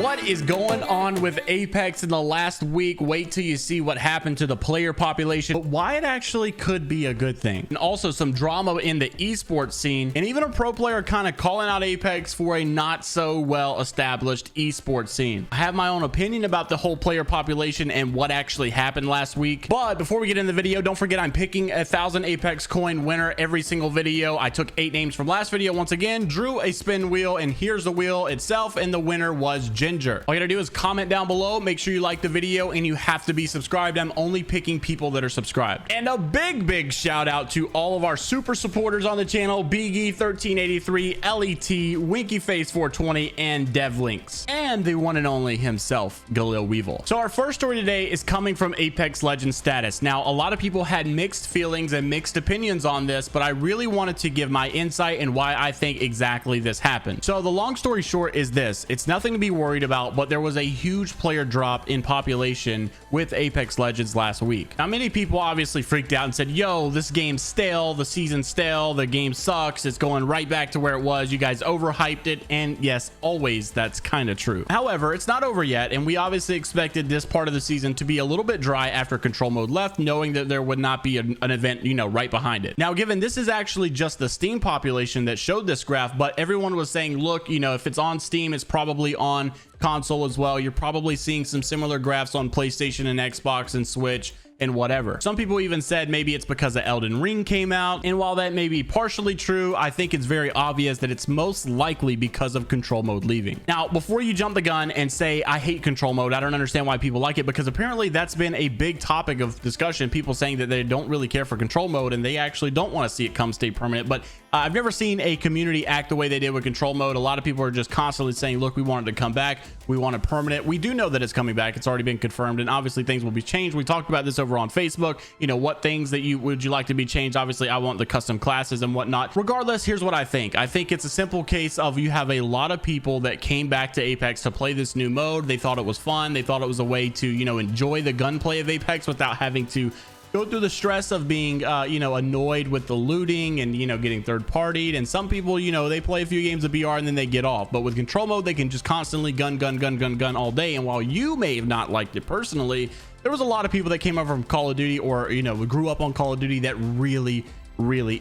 What is going on with Apex in the last week? Wait till you see what happened to the player population, but why it actually could be a good thing. And also some drama in the esports scene, and even a pro player kind of calling out Apex for a not so well established esports scene. I have my own opinion about the whole player population and what actually happened last week. But before we get into the video, don't forget I'm picking 1,000 Apex coin winner every single video. I took 8 names from last video once again, drew a spin wheel, and here's the wheel itself, and the winner was Ginger. All you gotta do is comment down below, make sure you like the video, and you have to be subscribed. I'm only picking people that are subscribed. And a big shout out to all of our super supporters on the channel: Biggie1383, LET, WinkyFace420, and DevLinks, and the one and only himself, Galil Weevil. So our first story today is coming from Apex Legends status. Now, a lot of people had mixed feelings and mixed opinions on this, but I really wanted to give my insight and why I think exactly this happened. So the long story short is this: it's nothing to be worried about, but there was a huge player drop in population with Apex Legends last week. Now, many people obviously freaked out and said, yo, this game's stale, the season's stale, the game sucks, it's going right back to where it was, you guys overhyped it. And yes, always that's kind of true. However, it's not over yet, and we obviously expected this part of the season to be a little bit dry after control mode left, knowing that there would not be an event, you know, right behind it. Now, given this is actually just the Steam population that showed this graph, but everyone was saying, look, you know, if it's on Steam, it's probably on console as well. You're probably seeing some similar graphs on PlayStation and Xbox and Switch and whatever. Some people even said maybe it's because of Elden Ring came out, and while that may be partially true, I think it's very obvious that it's most likely because of control mode leaving. Now, before you jump the gun and say I hate control mode, I don't understand why people like it, because apparently that's been a big topic of discussion, people saying that they don't really care for control mode and they actually don't want to see it come stay permanent. But I've never seen a community act the way they did with control mode. A lot of people are just constantly saying, look, we want it to come back, we want it permanent. We do know that it's coming back, it's already been confirmed, and obviously things will be changed. We talked about this over on Facebook, you know, what things that you would like to be changed. Obviously I want the custom classes and whatnot. Regardless, here's what I think it's a simple case of you have a lot of people that came back to Apex to play this new mode. They thought it was fun, they thought it was a way to, you know, enjoy the gunplay of Apex without having to go through the stress of being you know, annoyed with the looting and, you know, getting third partied. And some people, you know, they play a few games of BR and then they get off, but with control mode they can just constantly gun all day. And while you may have not liked it personally, there was a lot of people that came over from Call of Duty, or, you know, grew up on Call of Duty, that really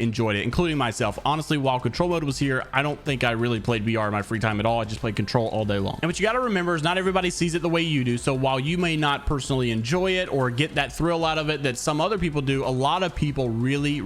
enjoyed it, including myself. Honestly, while control mode was here, I don't think I really played VR in my free time at all. I just played control all day long. And what you got to remember is not everybody sees it the way you do. So while you may not personally enjoy it or get that thrill out of it that some other people do, a lot of people really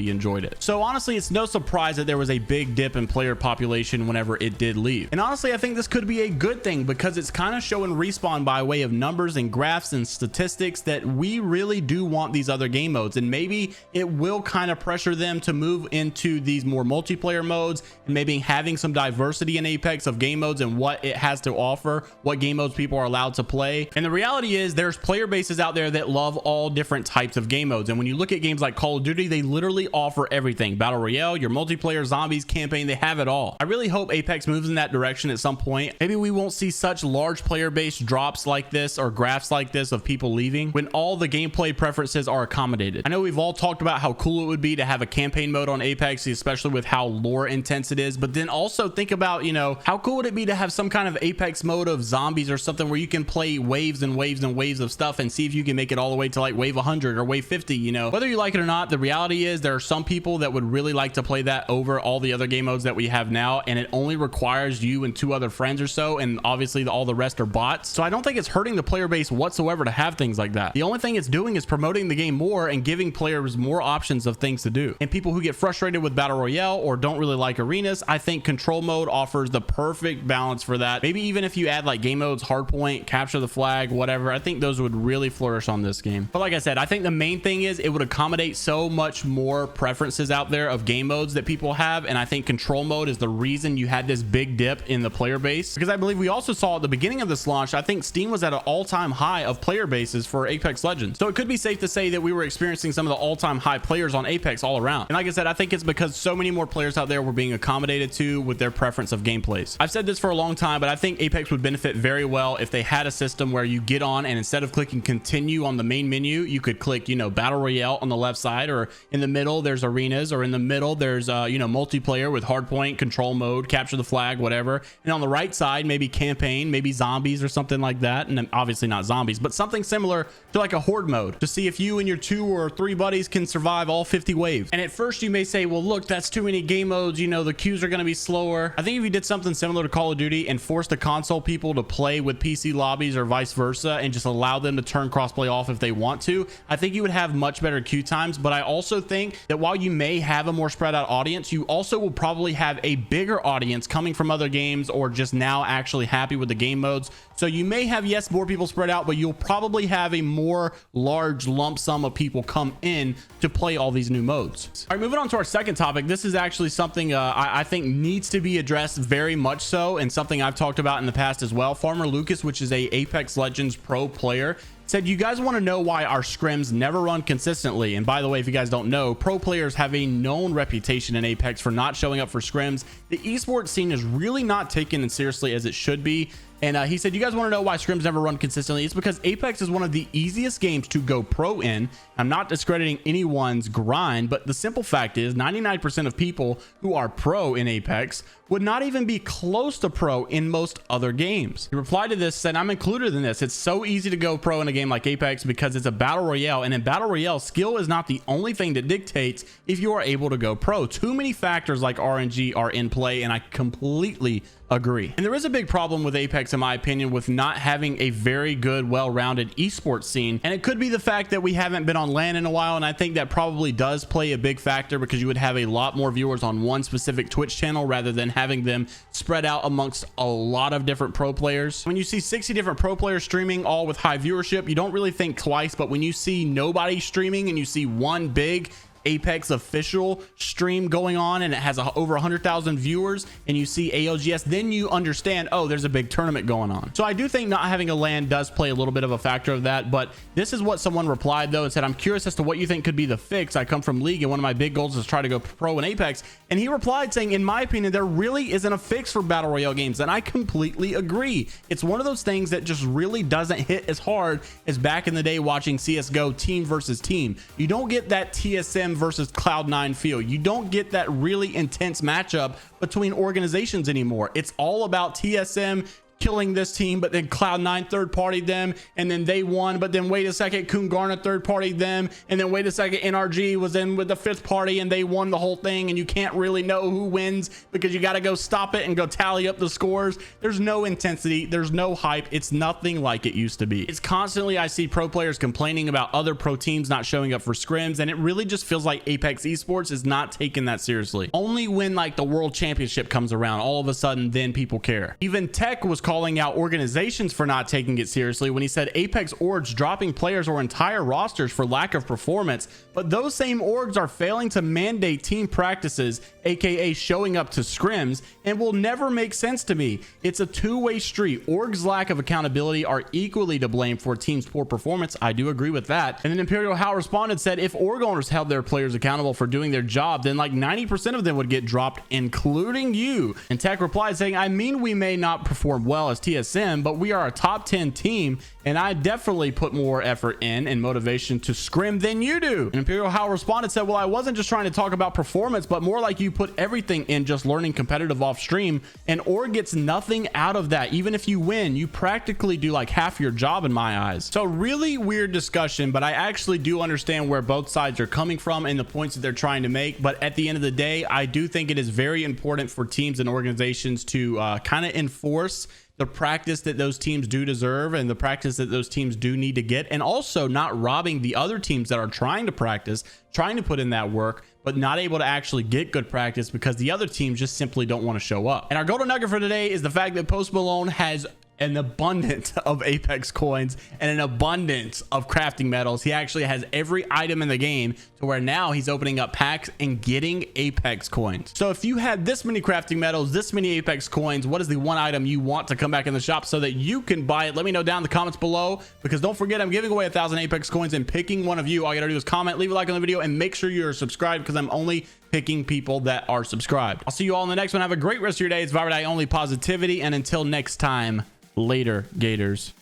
enjoyed it. So honestly, it's no surprise that there was a big dip in player population whenever it did leave. And honestly, I think this could be a good thing, because it's kind of showing Respawn by way of numbers and graphs and statistics that we really do want these other game modes, and maybe it will kind of pressure them to move into these more multiplayer modes, and maybe having some diversity in Apex of game modes and what it has to offer, what game modes people are allowed to play. And the reality is there's player bases out there that love all different types of game modes, and when you look at games like Call of Duty, they literally offer everything: battle royale, your multiplayer, zombies, campaign, they have it all. I really hope Apex moves in that direction at some point. Maybe we won't see such large player base drops like this or graphs like this of people leaving when all the gameplay preferences are accommodated. I know we've all talked about how cool it would be to have a campaign mode on Apex, especially with how lore intense it is, but then also think about, you know, how cool would it be to have some kind of Apex mode of zombies or something where you can play waves and waves and waves of stuff and see if you can make it all the way to like wave 100 or wave 50. You know, whether you like it or not, the reality is there are some people that would really like to play that over all the other game modes that we have now, and it only requires you and 2 other friends or so, and obviously all the rest are bots. So I don't think it's hurting the player base whatsoever to have things like that. The only thing it's doing is promoting the game more and giving players more options of things to do. And people who get frustrated with battle royale or don't really like arenas, I think control mode offers the perfect balance for that. Maybe even if you add like game modes, hardpoint, capture the flag, whatever, I think those would really flourish on this game. But like I said, I think the main thing is it would accommodate so much more preferences out there of game modes that people have, and I think control mode is the reason you had this big dip in the player base, because I believe we also saw at the beginning of this launch, I think Steam was at an all-time high of player bases for Apex Legends. So it could be safe to say that we were experiencing some of the all-time high player players on Apex all around. And like I said, I think it's because so many more players out there were being accommodated to with their preference of gameplays. I've said this for a long time, but I think Apex would benefit very well if they had a system where you get on and instead of clicking continue on the main menu, you could click, battle royale on the left side, or in the middle there's arenas, or in the middle there's multiplayer with hardpoint, control mode, capture the flag, whatever. And on the right side, maybe campaign, maybe zombies or something like that. And then obviously not zombies, but something similar to like a horde mode to see if you and your 2 or 3 buddies can survive all 50 waves. And at first you may say, well, look, that's too many game modes. The queues are going to be slower. I think if you did something similar to Call of Duty and forced the console people to play with PC lobbies or vice versa, and just allow them to turn crossplay off if they want to, I think you would have much better queue times. But I also think that while you may have a more spread out audience, you also will probably have a bigger audience coming from other games or just now actually happy with the game modes. So you may have, yes, more people spread out, but you'll probably have a more large lump sum of people come in to play all these new modes. All right, moving on to our second topic. This is actually something I think needs to be addressed very much so, and something I've talked about in the past as well. Farmer Lucas, which is a Apex Legends pro player, said, you guys want to know why our scrims never run consistently. And by the way, if you guys don't know, pro players have a known reputation in Apex for not showing up for scrims. The esports scene is really not taken as seriously as it should be. And he said, you guys want to know why scrims never run consistently? It's because Apex is one of the easiest games to go pro in. I'm not discrediting anyone's grind, but the simple fact is 99% of people who are pro in Apex would not even be close to pro in most other games. He replied to this, said, I'm included in this. It's so easy to go pro in a game like Apex because it's a battle royale, and in battle royale, skill is not the only thing that dictates if you are able to go pro. Too many factors like RNG are in play, and I completely agree. And there is a big problem with Apex, in my opinion, with not having a very good, well-rounded esports scene. And it could be the fact that we haven't been on LAN in a while, and I think that probably does play a big factor, because you would have a lot more viewers on one specific Twitch channel rather than having them spread out amongst a lot of different pro players. When you see 60 different pro players streaming, all with high viewership, you don't really think twice. But when you see nobody streaming and you see one big Apex official stream going on and it has over 100,000 viewers, and you see ALGS, then you understand, oh, there's a big tournament going on. So I do think not having a LAN does play a little bit of a factor of that. But this is what someone replied though, and said, I'm curious as to what you think could be the fix. I come from League, and one of my big goals is try to go pro in Apex. And he replied saying, in my opinion, there really isn't a fix for battle royale games. And I completely agree. It's one of those things that just really doesn't hit as hard as back in the day watching CSGO team versus team. You don't get that TSM versus Cloud9 feel. You don't get that really intense matchup between organizations anymore. It's all about TSM killing this team, but then Cloud9 third partied them, and then they won. But then wait a second, Coon Garnet third partied them, and then wait a second, NRG was in with the 5th party and they won the whole thing. And you can't really know who wins because you got to go stop it and go tally up the scores. There's no intensity, there's no hype. It's nothing like it used to be. It's constantly, I see pro players complaining about other pro teams not showing up for scrims, and it really just feels like Apex Esports is not taking that seriously. Only when like the World Championship comes around, all of a sudden then people care. Even Tech was calling out organizations for not taking it seriously when he said Apex orgs dropping players or entire rosters for lack of performance, but those same orgs are failing to mandate team practices, aka showing up to scrims, and will never make sense to me. It's a two-way street. Orgs' lack of accountability are equally to blame for teams' poor performance. I do agree with that. And then Imperial How responded, said if org owners held their players accountable for doing their job, then like 90% of them would get dropped, including you. And Tech replied saying, I mean, we may not perform well as TSM, but we are a top 10 team, and I definitely put more effort in and motivation to scrim than you do. And Imperial How responded, said, well, I wasn't just trying to talk about performance, but more like you put everything in just learning competitive off stream, and org gets nothing out of that. Even if you win, you practically do like half your job in my eyes. So really weird discussion, but I actually do understand where both sides are coming from and the points that they're trying to make. But at the end of the day, I do think it is very important for teams and organizations to kind of enforce the practice that those teams do deserve and the practice that those teams do need to get, and also not robbing the other teams that are trying to practice, trying to put in that work, but not able to actually get good practice because the other teams just simply don't want to show up. And our golden nugget for today is the fact that Post Malone has an abundance of Apex coins and an abundance of crafting metals. He actually has every item in the game to where now he's opening up packs and getting Apex coins. So if you had this many crafting metals, this many Apex coins, what is the one item you want to come back in the shop so that you can buy it? Let me know down in the comments below, because don't forget, I'm giving away 1,000 Apex coins and picking one of you. All you gotta do is comment, leave a like on the video, and make sure you're subscribed, because I'm only picking people that are subscribed. I'll see you all in the next one. Have a great rest of your day. It's Vibrate only positivity, and until next time, later, Gators.